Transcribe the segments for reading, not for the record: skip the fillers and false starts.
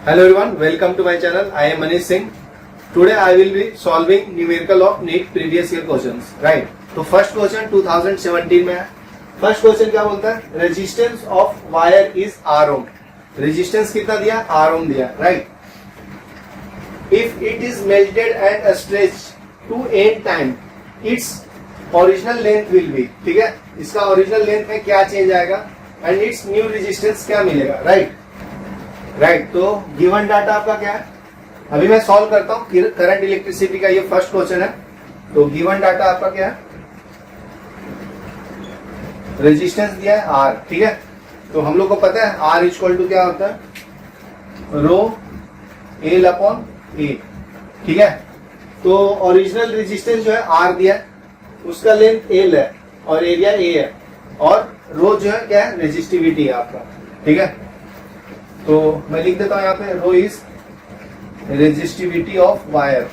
Hello everyone, welcome to my channel. I am Manish Singh. Today I will be solving numerical of NEET previous year questions. Right? तो first question 2017 में है. First question क्या बोलता है? Resistance of wire is R ohm. Resistance कितना दिया? R ohm दिया. Right? If it is melted and stretched to N time, its original length will be. ठीक है, इसका ओरिजिनल लेंथ में क्या चेंज आएगा एंड इट्स न्यू रेजिस्टेंस क्या मिलेगा. राइट? तो गिवन डाटा आपका क्या है? अभी मैं सॉल्व करता हूं. करंट इलेक्ट्रिसिटी का ये फर्स्ट क्वेश्चन है. तो गिवन डाटा आपका क्या है? रेजिस्टेंस दिया है आर. ठीक है, तो हम लोग को पता है आर इक्वल टू क्या होता है? रो एल अपॉन ए. ठीक है, तो ओरिजिनल रेजिस्टेंस जो है आर दिया है, उसका लेंथ एल है और एरिया ए है, और रो जो है क्या है? रेजिस्टिविटी है आपका. ठीक है, तो मैं लिख देता हूं यहां पे रो इज रेजिस्टिविटी ऑफ वायर.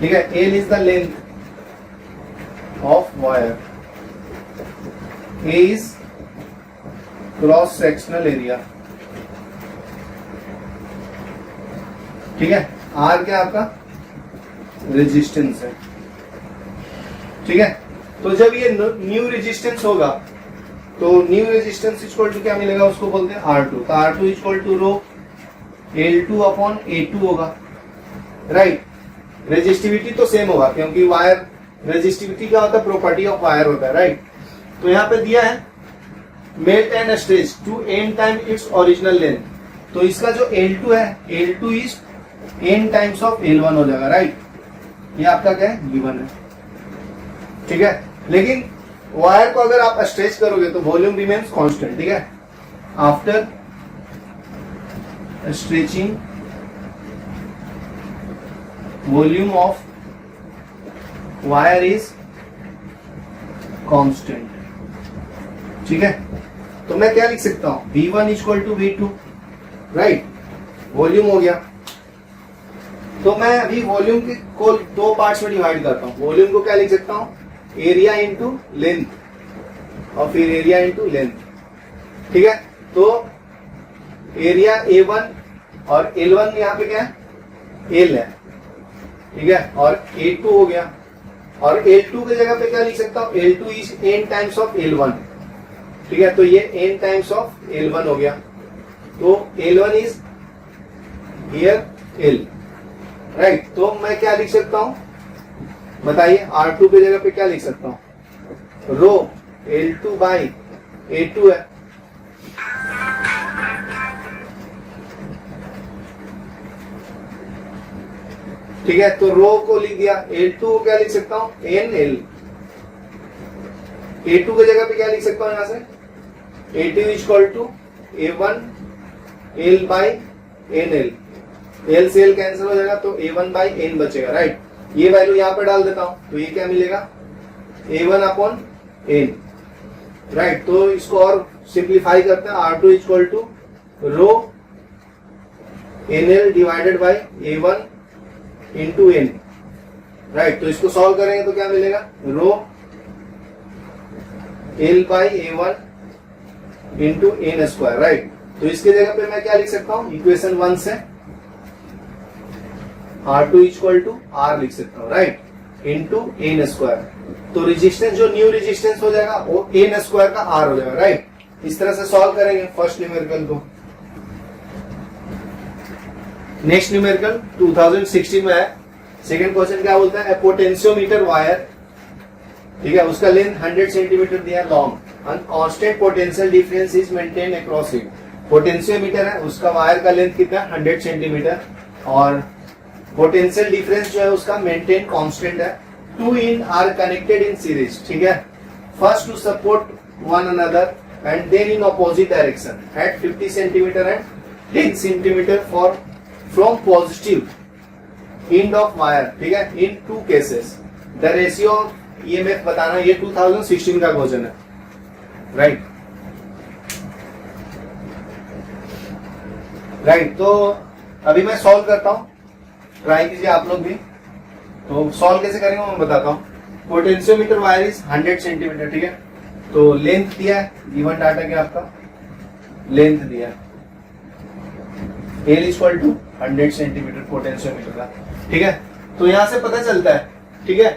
ठीक है, L is the length of wire, A is cross sectional area. ठीक है, आर क्या आपका? रेजिस्टेंस है. ठीक है, तो जब ये न्यू रेजिस्टेंस होगा तो न्यू रेजिस्टेंस इक्वल टू क्या मिलेगा? उसको बोलते हैं R2. तो R2 equal to row L2 upon A2 होगा. राइट? रेजिस्टिविटी तो सेम होगा क्योंकि वायर रेजिस्टिविटी क्या होता है? प्रॉपर्टी ऑफ वायर होता है. राइट? तो यहाँ पे दिया है melt and stretch to N time its original length. तो इसका जो L2 है, L2 is an times of L1 हो जाएगा. राइट? ये आपका क्या है? गिवन है. ठीक है, लेकिन वायर को अगर आप स्ट्रेच करोगे तो वॉल्यूम रिमेन्स कांस्टेंट. ठीक है, after stretching volume of wire is constant. ठीक है, तो मैं क्या लिख सकता हूं? V1 equal to V2. Right? Volume हो गया. तो मैं अभी वॉल्यूम को दो पार्ट्स में डिवाइड करता हूं. वॉल्यूम को क्या लिख सकता हूं? एरिया इंटू लेंथ, और फिर एरिया इंटू लेंथ. ठीक है, तो एरिया A1 और L1 यहाँ पे क्या है? L है. ठीक है, और A2 हो गया, और L2 की जगह पे क्या लिख सकता हूँ? L2 is n times of L1. ठीक है, तो ये n टाइम्स ऑफ L1 हो गया. तो L1 is here L. Right? तो मैं क्या लिख सकता हूं? बताइए, R2 की जगह पे क्या लिख सकता हूं? रो L2 बाई A2 है. ठीक है, तो रो को लिख दिया. L2 को क्या लिख सकता हूं? NL. A2 की जगह पे क्या लिख सकता हूं यहां से? A2 equal to A1 L by NL. L से L कैंसिल हो जाएगा तो A1 बाई N बचेगा. राइट? ये वैल्यू यहां पे डाल देता हूं तो ये क्या मिलेगा? A1 upon N. राइट? तो इसको और सिंप्लीफाई करते हैं. R2 equal to rho NL divided by A1 into N. Right? तो इसको सॉल्व करेंगे तो क्या मिलेगा? Rho L by A1 into N square. Right? तो इसके जगह पे मैं क्या लिख सकता हूं? इक्वेशन 1 से R2 इक्वल टू R लिख सकता हूं. राइट? Into N square. तो रेजिस्टेंस जो न्यू रेजिस्टेंस हो जाएगा वो N स्क्वायर का R हो जाएगा. राइट? इस तरह से सॉल्व करेंगे फर्स्ट न्यूमेरिकल को. नेक्स्ट न्यूमेरिकल 2016 में है. सेकंड क्वेश्चन क्या बोलता है? Potentiometer wire. ठीक है, उसका लेंथ 100 सेंटीमीटर दिया है long, and constant potential difference is maintain across it. Potentiometer है, उसका वायर का लेंथ कितना है? 100 सेंटीमीटर, और पोटेंशियल डिफरेंस जो है उसका मेंटेन कांस्टेंट है. Two in are connected in series. ठीक है, first two support one another and then in opposite direction at 50 centimetre and 10 centimetre for from positive end of wire. ठीक है, in two cases the ratio of EMF बताना. ये 2016 का question है. Right? तो अभी मैं सॉल्व करता हूं, ट्राई कीजिए आप लोग भी. तो सॉल्व कैसे करेंगे मैं बताता हूँ. Potentiometer wire is 100 centimetre. ठीक है, तो लेंथ दिया है, गिवन डाटा क्या आपका लेंथ दिया है, L equal to 100 centimetre potentiometer का। ठीक है, तो यहां से पता चलता है, ठीक है,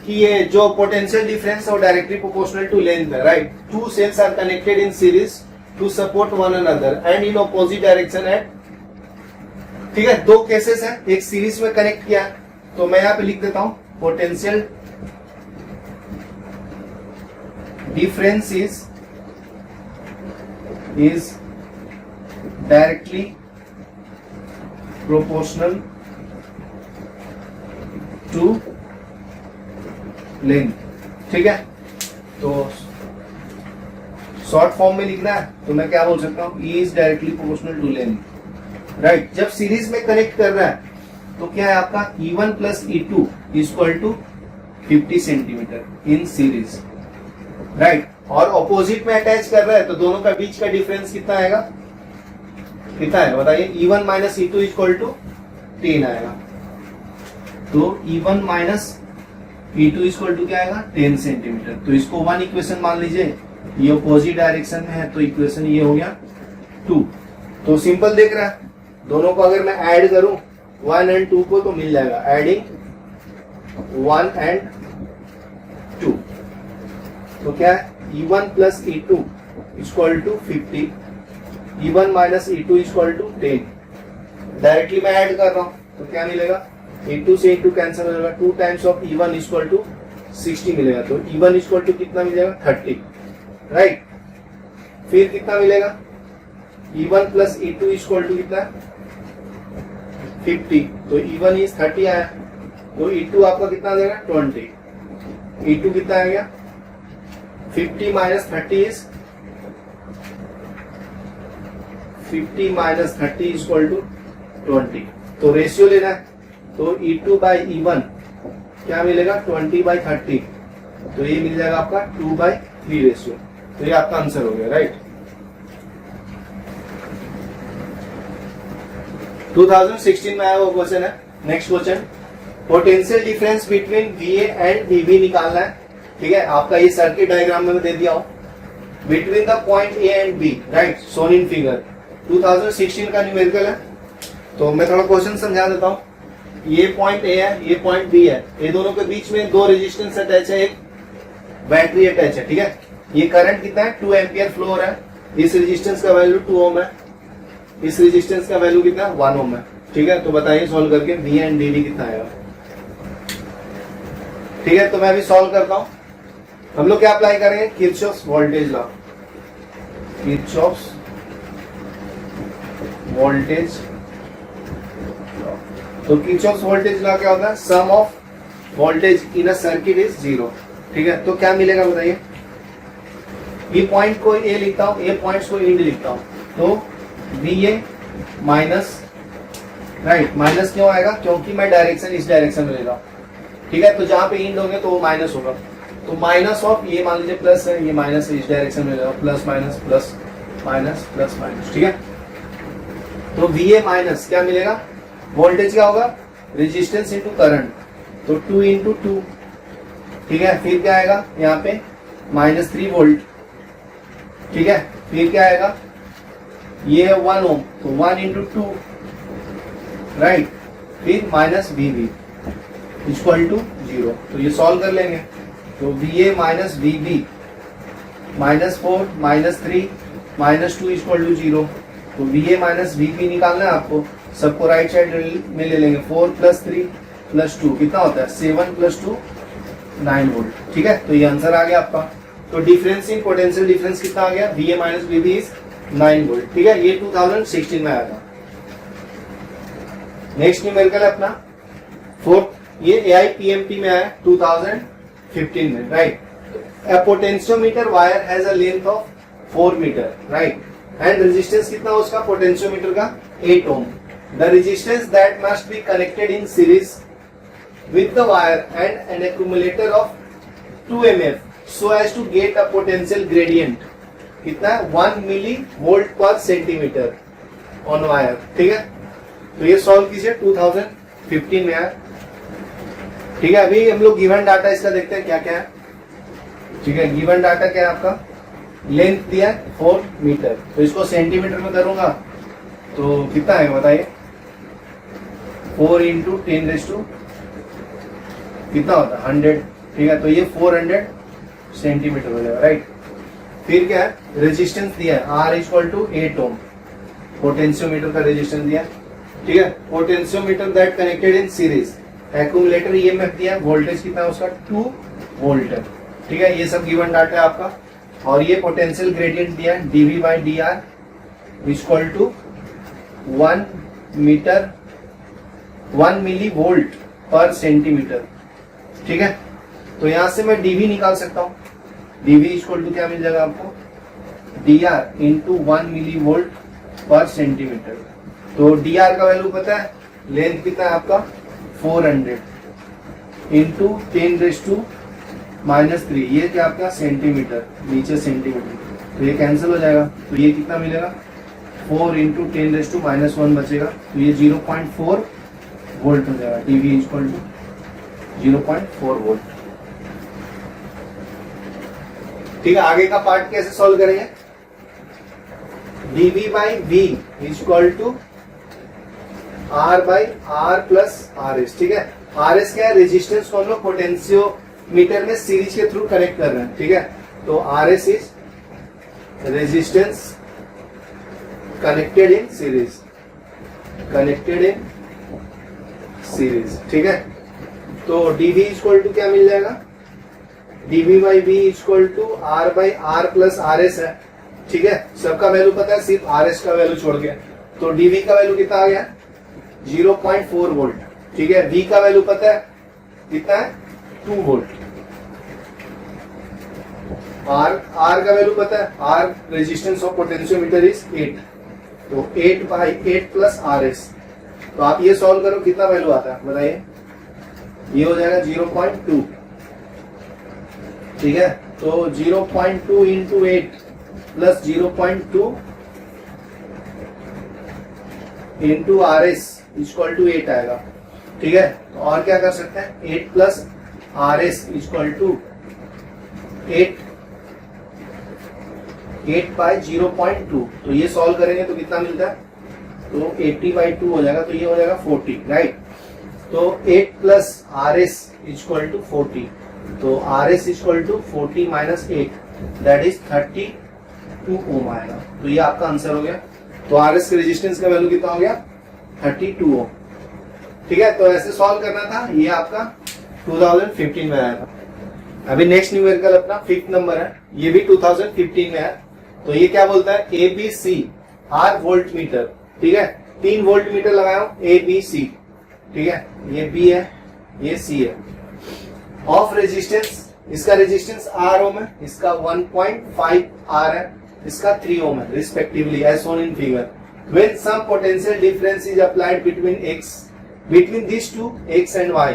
कि ये जो पोटेंशियल डिफरेंस है डायरेक्टली प्रोपोर्शनल टू लेंथ है, right. Two cells are connected in series to support one another and in opposite direction at, ठीक है, दो केसेस है, एक सीरीज में कनेक्ट किया है, तो मैं यहां पे लिख देता हूं potential difference is directly proportional to length. ठीक है, तो शॉर्ट फॉर्म में लिखना है तो मैं क्या बोल सकता हूं, E is directly proportional to length, right. जब सीरीज में कनेक्ट कर रहा है तो क्या है आपका E1 plus E2 equal to 50 centimetre in series, right. और ऑपोजिट में अटैच कर रहा है तो दोनों का बीच का डिफरेंस कितना आएगा, कितना है बताइए, E1 minus E2 equal to 10 आएगा, तो E1 minus E2 equal to क्या आएगा 10 सेंटीमीटर। तो इसको 1 इक्वेशन मान लीजिए, ये ऑपोजिट डायरेक्शन में है तो इक्वेशन ये हो गया 2। तो सिंपल देख रहा है, दोनों को अगर मैं ऐड करूं 1 एंड 2 को तो मिल जाएगा, एडिंग 1 एंड 2 तो क्या है E1 plus E2 equal to 50, E1 minus E2 equal to 10। Directly मैं ऐड कर रहा हूं तो क्या मिलेगा, E2 से E2 कैंसिल हो जाएगा, 2 times of E1 equal to 60 मिलेगा, तो E1 इक्वल टू कितना मिलेगा 30, राइट। फिर कितना मिलेगा, E1 plus E2 equal to कितना 50, तो E1 इज 30 आया, तो E2 आपका कितना देगा 20, E2 कितना आ गया 50 minus 30 is 50 minus 30 equal to 20। तो रेशियो लेना है तो E2 बाई E1 क्या मिलेगा 20 बाई 30, तो ये मिल जाएगा आपका 2 बाई 3 रेशियो। तो ये आपका आंसर हो गया, राइट। 2016 में आया वो क्वेश्चन है। Next question, potential difference between VA and VB निकालना है। ठीक है, आपका ये सर्किट डायग्राम में दे दिया हूं, between the point A and B, right, shown in figure. 2016 का न्यूमेरिकल है, तो मैं थोड़ा क्वेश्चन समझा देता हूं। ये पॉइंट A है, ये पॉइंट B है, ये दोनों के बीच में दो रेजिस्टेंस अटैच है, एक बैटरी अटैच है। ठीक है, ये करंट कितना है 2 एम्पियर फ्लो हो रहा है, इस रेजिस्टेंस का वैल्यू 2 ओम है, इस रेजिस्टेंस का वैल्यू कितना 1 ओम है। ठीक है, तो बताइए सॉल्व करके V एंड DB कितना आएगा। ठीक है, तो मैं अभी सॉल्व करता हूं। हम लोग क्या अप्लाई करेंगे, Kirchhoff's voltage law, Kirchhoff's voltage. तो किरचॉफ्स वोल्टेज लॉ क्या होता है, sum of voltage in a circuit is 0। ठीक है, तो क्या मिलेगा बताइए, ये पॉइंट को ए लिखता हूं, ये पॉइंट्स को इंड लिखता हूं, तो VA माइनस, राइट, माइनस क्यों आएगा, क्योंकि मैं डायरेक्शन इस डायरेक्शन में ले रहा हूं। ठीक है, तो जहां पे इंड होंगे तो वो माइनस होगा, तो माइनस ऑफ, ये मान लीजिए प्लस है, ये माइनस इस डायरेक्शन में ले रहा हूं, plus minus plus minus plus minus. ठीक है, तो VA माइनस क्या मिलेगा, वोल्टेज क्या होगा, रेजिस्टेंस इंटू करंट, तो 2 इंटू 2। ठीक है, फिर क्या आएगा यहाँ पे -3 वोल्ट। ठीक है, फिर क्या आएगा, ये है 1 ओम, तो 1 इंटू 2, राइट, फिर माइनस VB इक्वल टू 0। तो ये सॉल्व कर लेंगे, तो VA minus VB -4 -3 -2 equal to 0। तो VA माइनस VB निकालना है आपको, सबको राइट साइड में ले लेंगे, 4 + 3 + 2 कितना होता है 7 + 2 9 वोल्ट। ठीक है, तो ये आंसर आ गया आपका। तो डिफरेंस इन पोटेंशियल डिफरेंस कितना आ गया, VA minus VB is 9 volt. ठीक है, ये 2016 में आया था। नेक्स्ट न्यूमेरिकल है अपना 4, ये AIPMT में आया 2015 में, right. A potentiometer wire has a length of 4 meter, right? And resistance कितना उसका पोटेंशियोमीटर का 8 ohm. The resistance that must be connected in series with the wire and an accumulator of 2 mF so as to get a potential gradient कितना 1 millivolt per centimeter on wire। ठीक है, तो ये solve कीजिए 2015 में आया। ठीक है, अभी हम लोग गिवन डाटा इसका देखते हैं क्या क्या है। ठीक है, गिवन डाटा क्या है आपका, लेंथ दिया 4 मीटर, तो इसको सेंटीमीटर में करूंगा तो कितना आएगा बताइए, 4 इंटू 10 कितना होता है 100, ठीक है, तो ये 400 सेंटीमीटर हो जाएगा, राइट। फिर क्या है, रेजिस्टेंस दिया है R equal to 8 ohm, potentiometer का रेजिस्टेंस दिया, ठीक है, potentiometer that connected in series, accumulator EMF दिया है, वोल्टेज कितना है उसका 2 वोल्ट है, ठीक है, ये सब गिवन डाटा है आपका। और ये पोटेंशियल ग्रेडियंट दिया है dV by dr equal to 1 millivolt पर सेंटीमीटर, ठीक है, तो यहां से मैं dV निकाल सकता हूं, dV इक्वल टू क्या मिल जाएगा आपको, dr इंटू 1 मिली वोल्ट पर सेंटीमीटर। तो dr का वैल्यू पता है, लेंथ कितना है आपका 400 इंटू 10⁻⁻3, ये क्या आपका सेंटीमीटर, नीचे सेंटीमीटर, तो ये कैंसिल हो जाएगा, तो ये कितना मिलेगा 4 इंटू 10⁻⁻1 बचेगा, तो ये 0.4 वोल्ट हो जाएगा, dV इक्वल टू 0.4 वोल्ट। ठीक है, आगे का पार्ट कैसे सॉल्व करेंगे, dV by V equal to R by R plus RS, ठीक है, RS क्या है, रेजिस्टेंस को हम लोग पोटेंशियोमीटर में सीरीज के थ्रू कनेक्ट कर रहे हैं, ठीक है, तो RS is resistance connected in series, ठीक है, तो dV इक्वल टू क्या मिल जाएगा, dV by V equal to R by R plus RS है, ठीक है, सबका वैल्यू पता है, सिर्फ RS का वैल्यू छोड़ के, तो dV का वैल्यू कितना आ गया 0.4 वोल्ट, ठीक है, V का वैल्यू पता है कितना है 2 वोल्ट, R का वैल्यू पता है, R resistance of potentiometer is 8, तो 8 बाई 8 प्लस RS, तो आप ये सॉल्व करो कितना वैल्यू आता है बताइए, ये हो जाएगा 0.2, ठीक है, तो 0.2 into 8 plus 0.2 into RS equal to 8 आएगा, ठीक है, तो और क्या कर सकते हैं, 8 plus RS equal to 8 by 0.2, तो ये सॉल्व करेंगे तो कितना मिलता है, तो 80/2 हो जाएगा, तो ये हो जाएगा 40, राइट, तो 8 प्लस RS इक्वल टू 40, तो RS equal to 40 minus 8 that is 32 ohm आएगा, तो ये आपका आंसर हो गया। तो RS के रेजिस्टेंस का वैल्यू कितना हो गया 32 ओम, ठीक है, तो ऐसे सॉल्व करना था, ये आपका 2015 में आया था। अभी नेक्स्ट न्यूमेरिकल अपना 5th नंबर है, ये भी 2015 में है, तो ये क्या बोलता है, ABC R वोल्ट मीटर, ठीक है, 3 वोल्ट मीटर लगाया हूं ABC, ठीक है, ये B है ये C है, ऑफ रेजिस्टेंस, इसका रेजिस्टेंस R ओम है, इसका 1.5 R है, इसका 3 ओम है respectively as shown in figure, when some potential difference is applied between this two X and Y,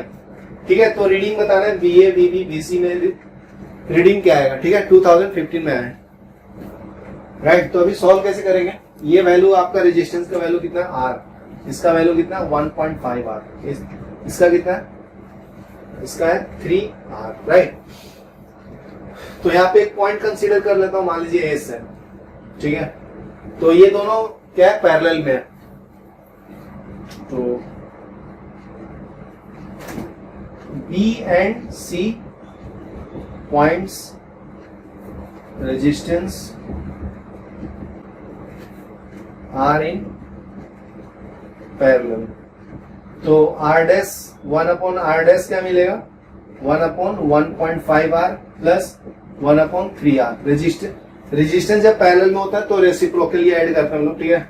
ठीक है, तो रीडिंग बताना है BA BB BC में रीडिंग क्या आएगा, ठीक है, 2015 में आया है, राइट, तो अभी सॉल्व कैसे करेंगे, ये वैल्यू आपका रेजिस्टेंस का वैल्यू कितना है R, इसका वैल्यू कितना 1.5 R, इसका कितना है, इसका है 3R, राइट, तो यहाँ पे एक पॉइंट कंसीडर कर लेता हूं, मान लीजिए S है, ठीक है, तो ये दोनों क्या है पैरेलल में है, तो B and C points resistance are in parallel, तो R डैश 1/R डैश क्या मिलेगा 1/1.5R प्लस 1/3R, रेजिस्टेंस जब पैरेलल में होता है तो रेसिप्रोकली ऐड करते हैं हम लोग, ठीक है,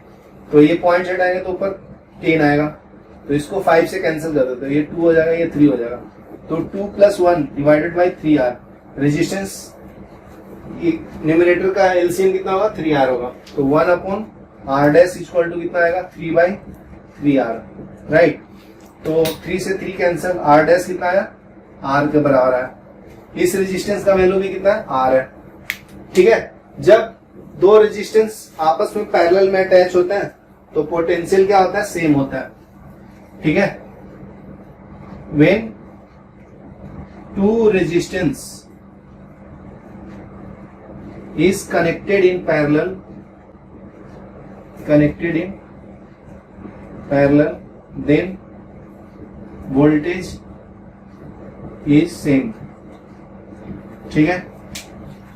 तो ये पॉइंट हटाएंगे तो ऊपर 10 आएगा, तो इसको 5 से कैंसिल कर देते हैं, ये 2 हो जाएगा, ये 3 हो जाएगा, तो 2 + 1 divided by 3R, resistance numerator का एलसीएम कितना होगा 3R होगा, तो 1/R डैश इक्वल टू कितना आएगा 3/3R, राइट, तो 3 से 3 कैंसिल, R डैश कितना आया R के बराबर है, इस रेजिस्टेंस का वैल्यू भी कितना है R है, ठीक है, जब दो रेजिस्टेंस आपस में पैरेलल में अटैच होते हैं तो पोटेंशियल क्या होता है सेम होता है, ठीक है, when two resistance is connected in parallel then voltage is same. ठीक है,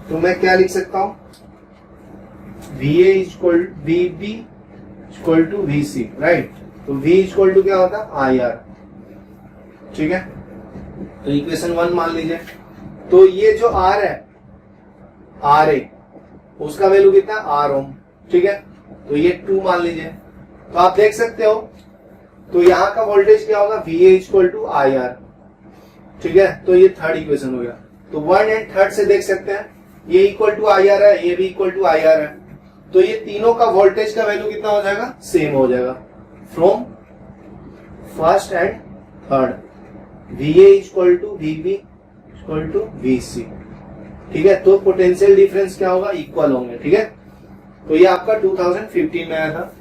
तो मैं क्या लिख सकता हूं, VA equal VB equal to VC, right. तो V इक्वल टू क्या होता है IR. ठीक है, तो इक्वेशन 1 मान लीजिए. तो ये जो R है RA, उसका वैल्यू कितना है R ओम. ठीक है, तो ये 2 मान लीजिए. तो आप देख सकते हो, तो यहां का वोल्टेज क्या होगा, VA इक्वल टू IR. ठीक है, तो ये थर्ड इक्वेशन हो गया. तो 1 एंड थर्ड से देख सकते हैं, ये इक्वल टू IR है, ये भी इक्वल टू IR है. तो ये तीनों का वोल्टेज का वैल्यू कितना हो जाएगा, सेम हो जाएगा from first and third. VA equal to VB equal to VC. ठीक है, तो पोटेंशियल डिफरेंस क्या होगा, इक्वल होंगे. ठीक है, तो ये आपका 2015 में आया था.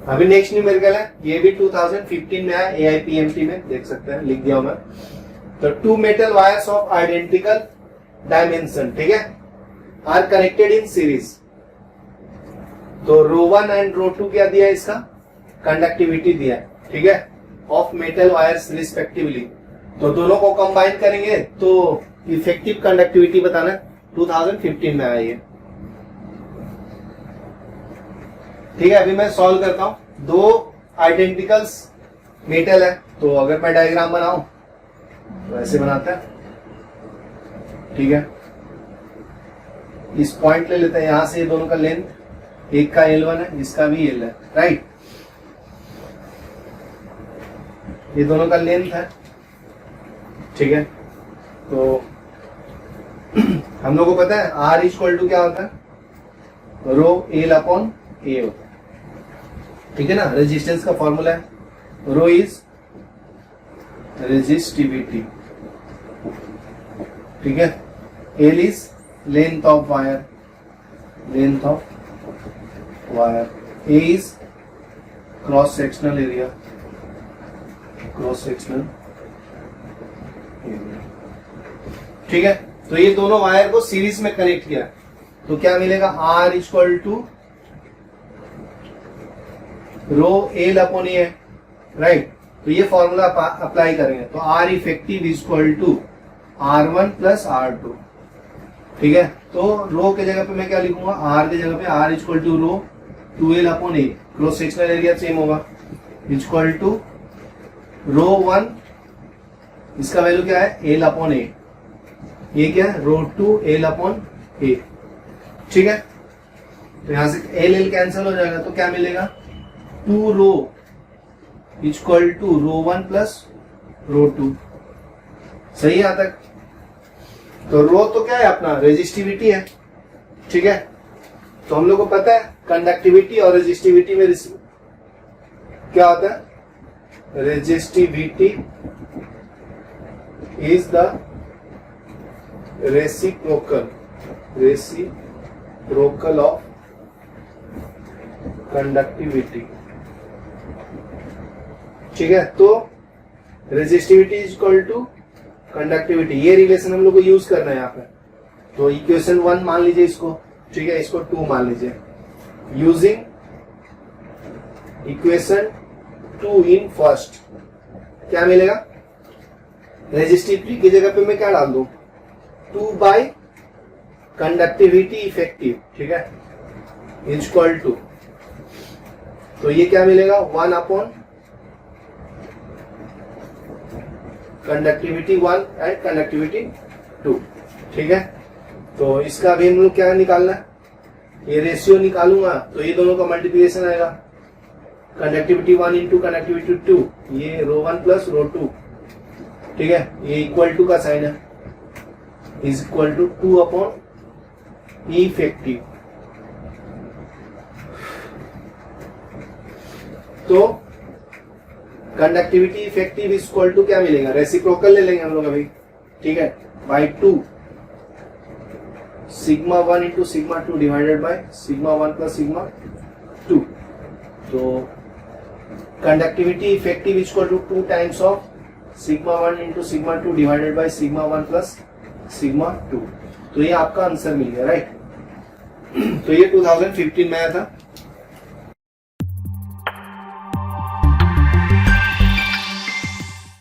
अभी नेक्स्ट न्यूमेरिकल है, ये भी 2015 में आया, AIPMT में देख सकते हैं, लिख दिया मैं. तो 2 metal wires of identical dimension, ठीक है, आर कनेक्टेड इन सीरीज. तो ρ1 एंड ρ2 क्या दिया है, इसका कंडक्टिविटी दिया है. ठीक है, ऑफ मेटल वायर्स रिस्पेक्टिवली. तो दोनों को कंबाइन करेंगे तो इफेक्टिव कंडक्टिविटी बताना. 2015 में आया ये. ठीक है, अभी मैं सॉल्व करता हूं. 2 आइडेंटिकल्स मेटल है, तो अगर मैं डायग्राम बनाऊं तो ऐसे बनाते हैं. ठीक है, इस पॉइंट ले लेते हैं, यहां से ये दोनों का लेंथ, एक का L1 है, इसका भी L है, राइट. ये दोनों का लेंथ है. ठीक है, तो हम लोगों को पता है R इक्वल टू क्या होता है, रो L अपॉन A होता है. ठीक है ना, रेजिस्टेंस का फॉर्मूला है, रो इज रेजिस्टिविटी. ठीक है, L is length of wire, A is cross sectional area. ठीक है, तो ये दोनों वायर को सीरीज में कनेक्ट किया, तो क्या मिलेगा, R equal to rho L upon A, right. तो ये फॉर्मूला अप्लाई करेंगे, तो R effective equal to R1 plus R2. ठीक है, तो रो के जगह पे मैं क्या लिखूंगा, R के जगह पे R equal to rho 2L upon A, cross sectional area same होगा, इक्वल टू रो 1, इसका वैल्यू क्या है, L अपॉन A. ये क्या है, रो 2 L अपॉन A. ठीक है, तो यहां से L कैंसिल हो जाएगा, तो क्या मिलेगा, 2 rho equal to rho 1 plus rho 2. सही है यहां तक. तो रो तो क्या है अपना, रेजिस्टिविटी है. ठीक है, तो हम लोग को पता है कंडक्टिविटी और रेजिस्टिविटी में क्या होता है, resistivity is the reciprocal of conductivity. ठीक है, तो resistivity is equal to conductivity, ये रिलेशन हम लोग को यूज करना है यहाँ पे. तो इक्वेशन 1 मान लीजिए इसको. ठीक है, इसको 2 मान लीजिए. यूजिंग इक्वेशन 2 इन फर्स्ट क्या मिलेगा, रेजिस्टिविटी की जगह पे मैं क्या डाल दूं, 2 बाई कंडक्टिविटी इफेक्टिव. ठीक है, इक्वल टू, तो ये क्या मिलेगा, 1 अपॉन कंडक्टिविटी 1 एंड कंडक्टिविटी 2. ठीक है, तो इसका भी हम लोग क्या निकालना है, ये रेशियो निकालूंगा तो ये दोनों का मल्टीप्लिकेशन आएगा, कंडक्टिविटी 1 इंटू कंडक्टिविटी 2, ये रो 1 प्लस रो 2. ठीक है, ये इक्वल टू का साइन है, is equal to 2 upon effective. तो कंडक्टिविटी इफेक्टिव इक्वल टू क्या मिलेगा, रेसिप्रोकल ले लेंगे हम लोग अभी. ठीक है, by 2 sigma 1 into sigma 2 divided by sigma 1 plus sigma 2. तो conductivity effective equal to 2 times of sigma 1 into sigma 2 divided by sigma 1 plus sigma 2. तो ये आपका आंसर मिल गया, राइट। तो ये 2015 में आया था।